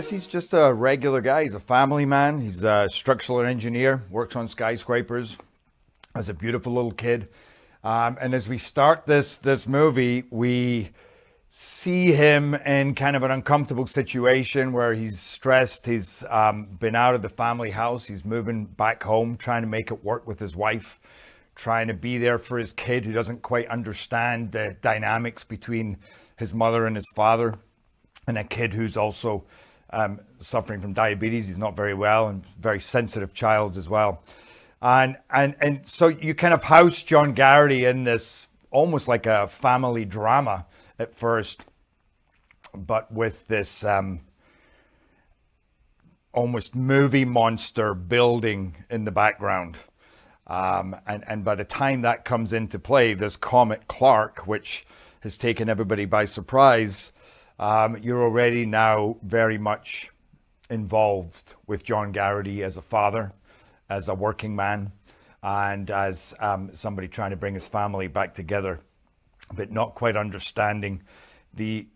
guess he's just a regular guy. He's a family man. He's a structural engineer, works on skyscrapers, has a beautiful little kid. And as we start this movie, we see him in kind of an uncomfortable situation where he's stressed. He's been out of the family house. He's moving back home, trying to make it work with his wife, trying to be there for his kid who doesn't quite understand the dynamics between his mother and his father, and a kid who's also suffering from diabetes. He's not very well, and very sensitive child as well. And so you kind of house John Garrity in this almost like a family drama at first, but with this almost movie monster building in the background. And by the time that comes into play, this Comet Clark, which has taken everybody by surprise, you're already now very much involved with John Garrity as a father, as a working man, and as somebody trying to bring his family back together, but not quite understanding the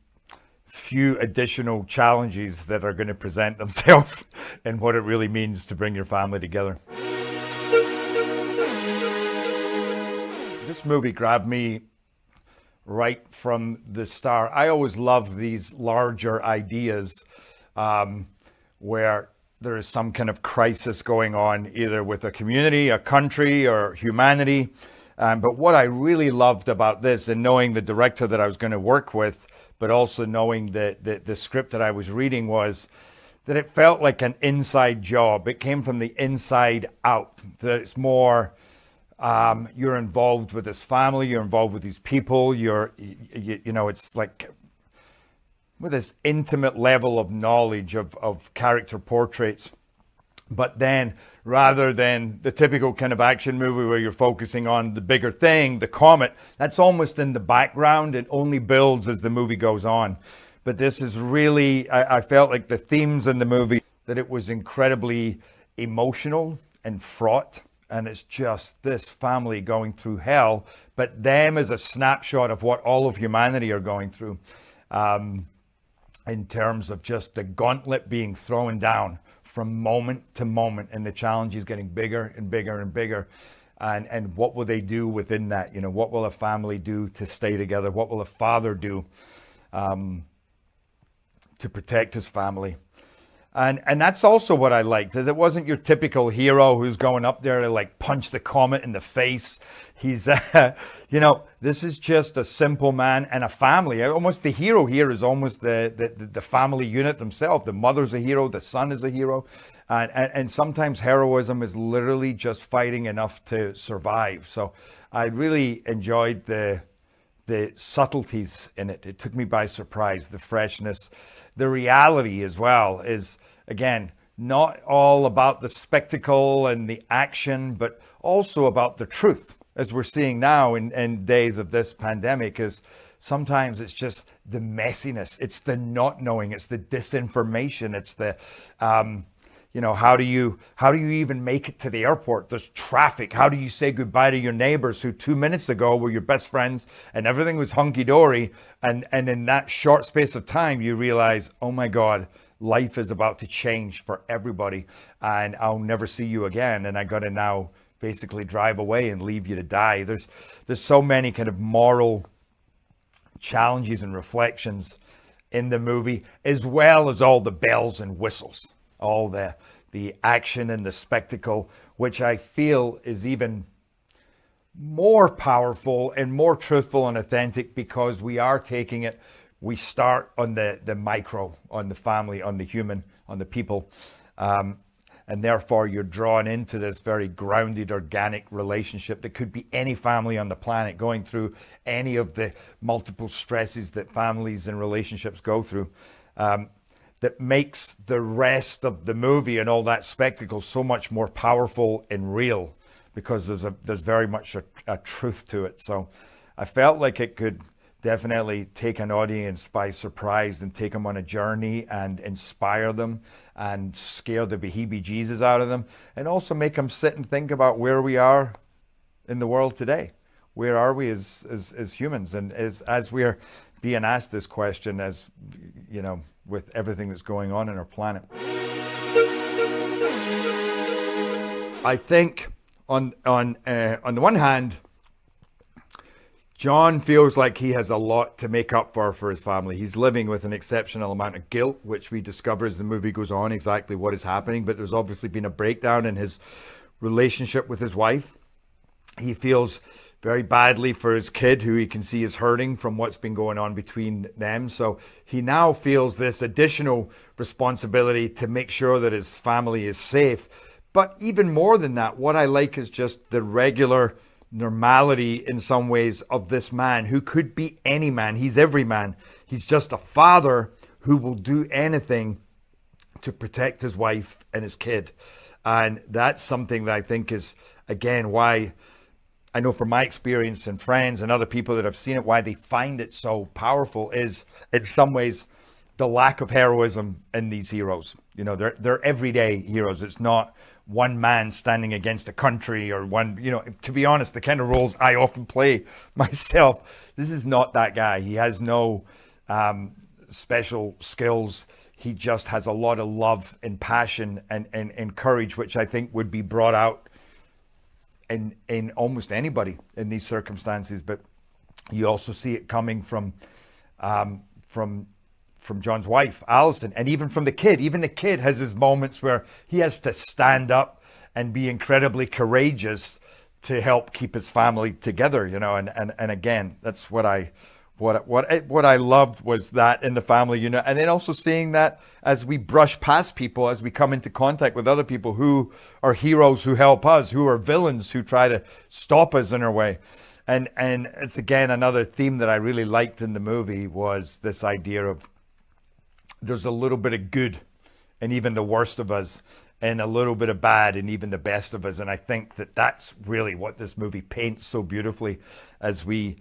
few additional challenges that are going to present themselves and what it really means to bring your family together. This movie grabbed me right from the start. I always love these larger ideas where there is some kind of crisis going on, either with a community, a country, or humanity. But what I really loved about this, and knowing the director that I was going to work with, but also knowing the script that I was reading, was that it felt like an inside job. It came from the inside out. That it's more, you're involved with this family, you're involved with these people, you know, it's like with this intimate level of knowledge of character portraits. But then, rather than the typical kind of action movie where you're focusing on the bigger thing, the comet, that's almost in the background and only builds as the movie goes on. But this is really, I felt like the themes in the movie, that it was incredibly emotional and fraught. And it's just this family going through hell, but them as a snapshot of what all of humanity are going through, in terms of just the gauntlet being thrown down from moment to moment, and the challenges getting bigger and bigger and bigger. And what will they do within that? You know, what will a family do to stay together? What will a father do to protect his family? And that's also what I liked, is it wasn't your typical hero who's going up there to like punch the comet in the face. He's, you know, this is just a simple man and a family. Almost the hero here is almost the family unit themselves. The mother's a hero, the son is a hero. And sometimes heroism is literally just fighting enough to survive. So I really enjoyed the subtleties in it. It took me by surprise, the freshness. The reality as well is, again, not all about the spectacle and the action, but also about the truth, as we're seeing now in days of this pandemic. Is sometimes it's just the messiness, it's the not knowing, it's the disinformation, it's the you know, how do you even make it to the airport? There's traffic. How do you say goodbye to your neighbors who 2 minutes ago were your best friends and everything was hunky-dory? And in that short space of time, you realize, oh my God, life is about to change for everybody and I'll never see you again. And I got to now basically drive away and leave you to die. There's so many kind of moral challenges and reflections in the movie, as well as all the bells and whistles, all the action and the spectacle, which I feel is even more powerful and more truthful and authentic, because we are taking it, we start on the micro, on the family, on the human, on the people. And therefore you're drawn into this very grounded, organic relationship that could be any family on the planet going through any of the multiple stresses that families and relationships go through. That makes the rest of the movie and all that spectacle so much more powerful and real, because there's very much a truth to it. So I felt like it could definitely take an audience by surprise and take them on a journey and inspire them and scare the beheebie-Jesus out of them, and also make them sit and think about where we are in the world today. Where are we as humans? And as we're being asked this question, as with everything that's going on in our planet. I think on the one hand, John feels like he has a lot to make up for his family. He's living with an exceptional amount of guilt, which we discover as the movie goes on exactly what is happening. But there's obviously been a breakdown in his relationship with his wife. He feels very badly for his kid, who he can see is hurting from what's been going on between them. So he now feels this additional responsibility to make sure that his family is safe. But even more than that, what I like is just the regular normality in some ways of this man, who could be any man. He's every man. He's just a father who will do anything to protect his wife and his kid. And that's something that I think is, again, why I know from my experience and friends and other people that have seen it, why they find it so powerful is in some ways the lack of heroism in these heroes. They're everyday heroes. It's not one man standing against a country or one, to be honest, the kind of roles I often play myself, this is not that guy. He has no special skills. He just has a lot of love and passion and courage, which I think would be brought out in almost anybody in these circumstances. But you also see it coming from John's wife, Allison, and even from the kid. Even the kid has his moments where he has to stand up and be incredibly courageous to help keep his family together, and again, that's what I loved, was that in the family, and then also seeing that as we brush past people, as we come into contact with other people who are heroes, who help us, who are villains, who try to stop us in our way. And it's, again, another theme that I really liked in the movie was this idea of there's a little bit of good in even the worst of us, and a little bit of bad in even the best of us. And I think that that's really what this movie paints so beautifully as we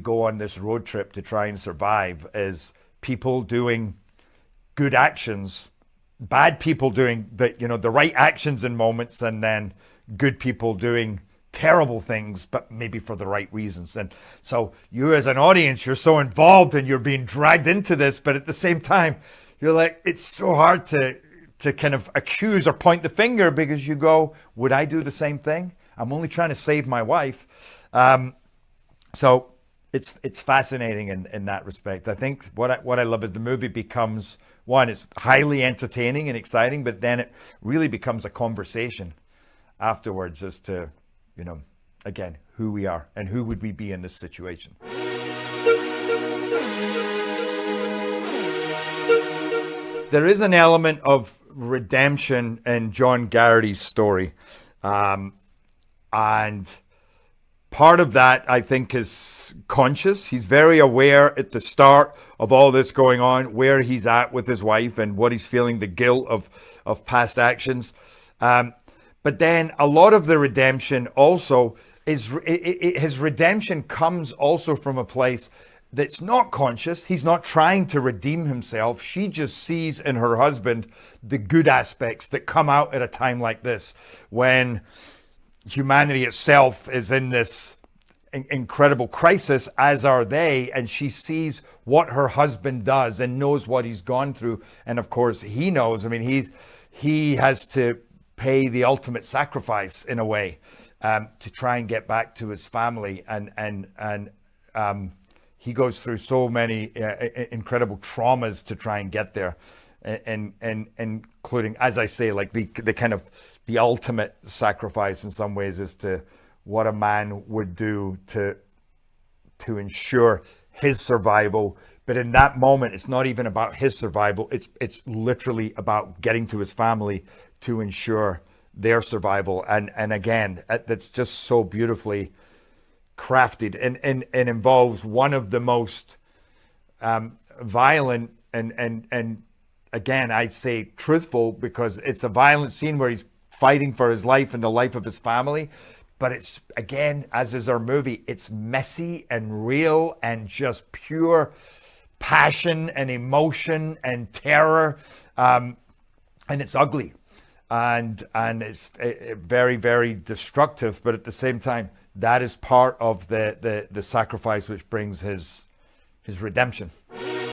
go on this road trip to try and survive, is people doing good actions, bad people doing the right actions in moments, and then good people doing terrible things, but maybe for the right reasons. And so you as an audience, you're so involved and you're being dragged into this, but at the same time, you're like, it's so hard to kind of accuse or point the finger, because you go, would I do the same thing? I'm only trying to save my wife. So it's fascinating in that respect. I think what I love is the movie becomes, one, it's highly entertaining and exciting, but then it really becomes a conversation afterwards as to, again, who we are and who would we be in this situation. There is an element of redemption in John Garrity's story. And part of that, I think, is conscious. He's very aware at the start of all this going on, where he's at with his wife and what he's feeling, the guilt of past actions. But then a lot of the redemption also is, his redemption comes also from a place that's not conscious. He's not trying to redeem himself. She just sees in her husband the good aspects that come out at a time like this, when humanity itself is in this incredible crisis, as are they, and she sees what her husband does and knows what he's gone through. And of course he knows, he has to pay the ultimate sacrifice in a way, to try and get back to his family, and he goes through so many incredible traumas to try and get there, and including, as I say, like the kind of the ultimate sacrifice in some ways as to what a man would do to ensure his survival. But in that moment, it's not even about his survival. It's literally about getting to his family to ensure their survival. And again, that's just so beautifully crafted, and involves one of the most violent and again, I'd say truthful, because it's a violent scene where he's fighting for his life and the life of his family. But it's, again, as is our movie, it's messy and real and just pure passion and emotion and terror, and it's ugly, and it's very, very destructive. But at the same time, that is part of the sacrifice which brings his his redemption.